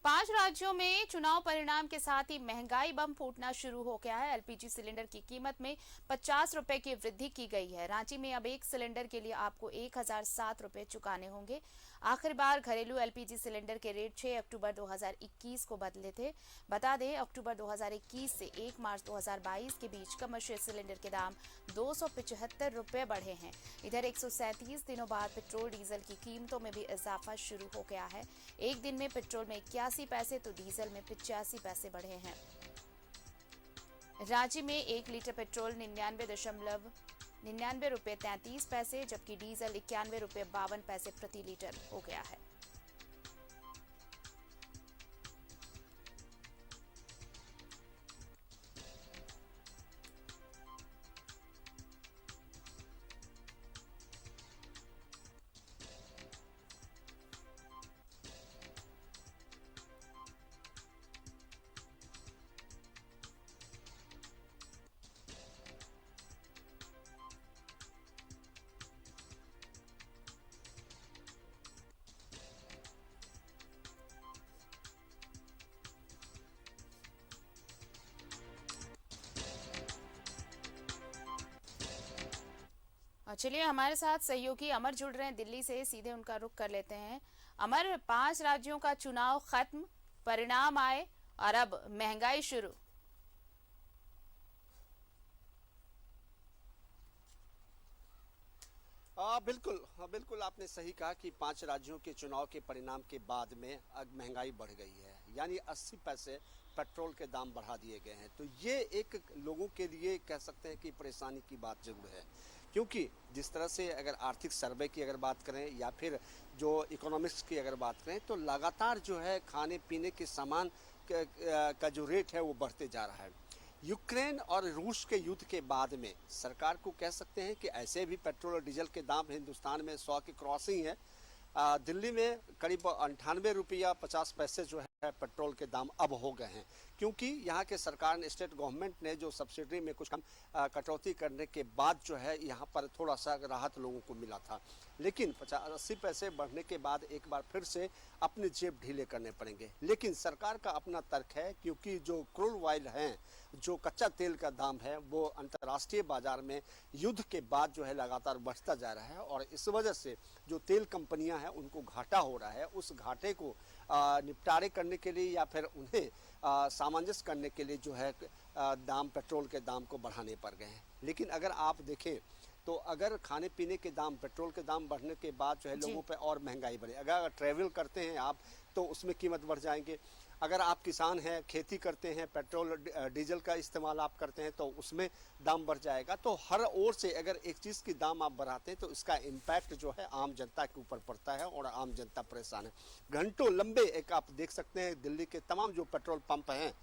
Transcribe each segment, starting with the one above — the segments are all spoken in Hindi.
5 राज्यों में चुनाव परिणाम के साथ ही महंगाई बम फूटना शुरू हो गया है। एलपीजी सिलेंडर की कीमत में 50 रुपए की वृद्धि की गई है। रांची में अब एक सिलेंडर के लिए आपको 1007 रुपए चुकाने होंगे। आखिरी बार घरेलू एलपीजी सिलेंडर के रेट 6 अक्टूबर 2021 को बदले थे। बता दें, अक्टूबर 2021 से 1 मार्च 2022 के बीच कमर्शियल सिलेंडर के दाम 275 रुपए बढ़े हैं। इधर 137 दिनों बाद पेट्रोल डीजल की कीमतों में भी इजाफा शुरू हो गया है। एक दिन में पेट्रोल में 81 पैसे तो डीजल में 85 पैसे बढ़े हैं। रांची में 1 लीटर पेट्रोल 99 रुपए 33 पैसे जबकि डीजल 91 रुपए 52 पैसे प्रति लीटर हो गया है। चलिए, हमारे साथ सहयोगी अमर जुड़ रहे हैं दिल्ली से। सीधे उनका रुख कर लेते हैं। अमर, 5 राज्यों का चुनाव खत्म, परिणाम आए और अब महंगाई शुरू। बिल्कुल आपने सही कहा कि 5 राज्यों के चुनाव के परिणाम के बाद में अब महंगाई बढ़ गई है, यानी 80 पैसे पेट्रोल के दाम बढ़ा दिए गए हैं। तो ये एक लोगों के लिए कह सकते हैं कि परेशानी की बात जरूर है, क्योंकि जिस तरह से अगर आर्थिक सर्वे की अगर बात करें या फिर जो इकोनॉमिक्स की अगर बात करें तो लगातार जो है खाने पीने के सामान का जो रेट है वो बढ़ते जा रहा है। यूक्रेन और रूस के युद्ध के बाद में सरकार को कह सकते हैं कि ऐसे भी पेट्रोल और डीजल के दाम हिंदुस्तान में 100 की क्रॉसिंग है। दिल्ली में करीब 98 रुपया 50 पैसे जो है पेट्रोल के दाम अब हो गए हैं, क्योंकि यहाँ के सरकार ने, स्टेट गवर्नमेंट ने जो सब्सिडी में कुछ कम कटौती करने के बाद जो है यहाँ पर थोड़ा सा राहत लोगों को मिला था। लेकिन 80 पैसे बढ़ने के बाद एक बार फिर से अपने जेब ढीले करने पड़ेंगे। लेकिन सरकार का अपना तर्क है, क्योंकि जो क्रूड ऑयल है, जो कच्चा तेल का दाम है, वो अंतर्राष्ट्रीय बाजार में युद्ध के बाद जो है लगातार बढ़ता जा रहा है और इस वजह से जो तेल कंपनियां हैं उनको घाटा हो रहा है। उस घाटे को निपटारे करने के लिए या फिर उन्हें सामंजस्य करने के लिए जो है दाम, पेट्रोल के दाम को बढ़ाने पड़ गए हैं। लेकिन अगर आप देखें तो अगर खाने पीने के दाम, पेट्रोल के दाम बढ़ने के बाद जो है लोगों पे और महंगाई बढ़े। अगर ट्रैवल करते हैं आप तो उसमें कीमत बढ़ जाएंगे। अगर आप किसान हैं, खेती करते हैं, पेट्रोल डीजल का इस्तेमाल आप करते हैं तो उसमें दाम बढ़ जाएगा। तो हर ओर से अगर एक चीज़ की दाम आप बढ़ाते हैं तो इसका इम्पैक्ट जो है आम जनता के ऊपर पड़ता है और आम जनता परेशान है। घंटों लंबे एक आप देख सकते हैं दिल्ली के तमाम जो पेट्रोल पंप हैं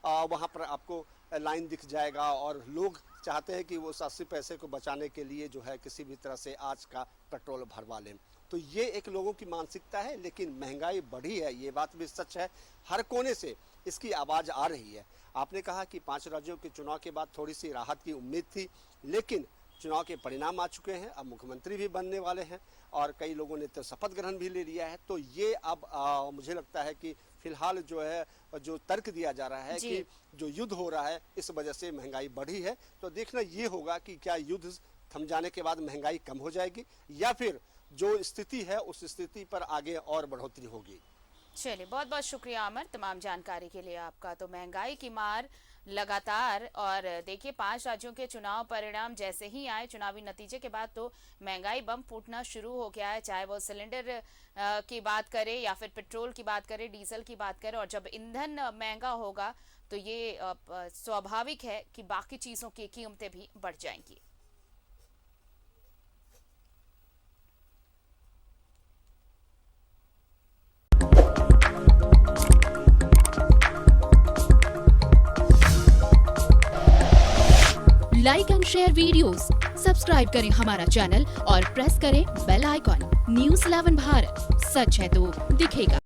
वहाँ पर आपको लाइन दिख जाएगा और लोग चाहते हैं कि वो 80 पैसे को बचाने के लिए जो है किसी भी तरह से आज का पेट्रोल भरवा लें। तो ये एक लोगों की मानसिकता है। लेकिन महंगाई बढ़ी है, ये बात भी सच है। हर कोने से इसकी आवाज़ आ रही है। आपने कहा कि 5 राज्यों के चुनाव के बाद थोड़ी सी राहत की उम्मीद थी, लेकिन चुनाव के परिणाम आ चुके हैं। अब मुख्यमंत्री भी बनने वाले हैं और कई लोगों ने तो शपथ ग्रहण भी ले लिया है। तो ये अब मुझे लगता है कि फिलहाल जो है जो तर्क दिया जा रहा है कि जो युद्ध हो रहा है इस वजह से महंगाई बढ़ी है। तो देखना ये होगा कि क्या युद्ध थम जाने के बाद महंगाई कम हो जाएगी या फिर जो स्थिति है उस स्थिति पर आगे और बढ़ोतरी होगी। चलिए, बहुत बहुत शुक्रिया अमर तमाम जानकारी के लिए आपका। तो महंगाई की मार लगातार, और देखिए 5 राज्यों के चुनाव परिणाम जैसे ही आए, चुनावी नतीजे के बाद तो महंगाई बम फूटना शुरू हो गया है। चाहे वो सिलेंडर की बात करें या फिर पेट्रोल की बात करें, डीजल की बात करें, और जब ईंधन महंगा होगा तो ये स्वाभाविक है कि बाकी चीजों की कीमतें भी बढ़ जाएंगी। Like and share videos, subscribe करें हमारा चैनल और प्रेस करें बेल आइकॉन। न्यूज़ 11 भारत, सच है तो दिखेगा।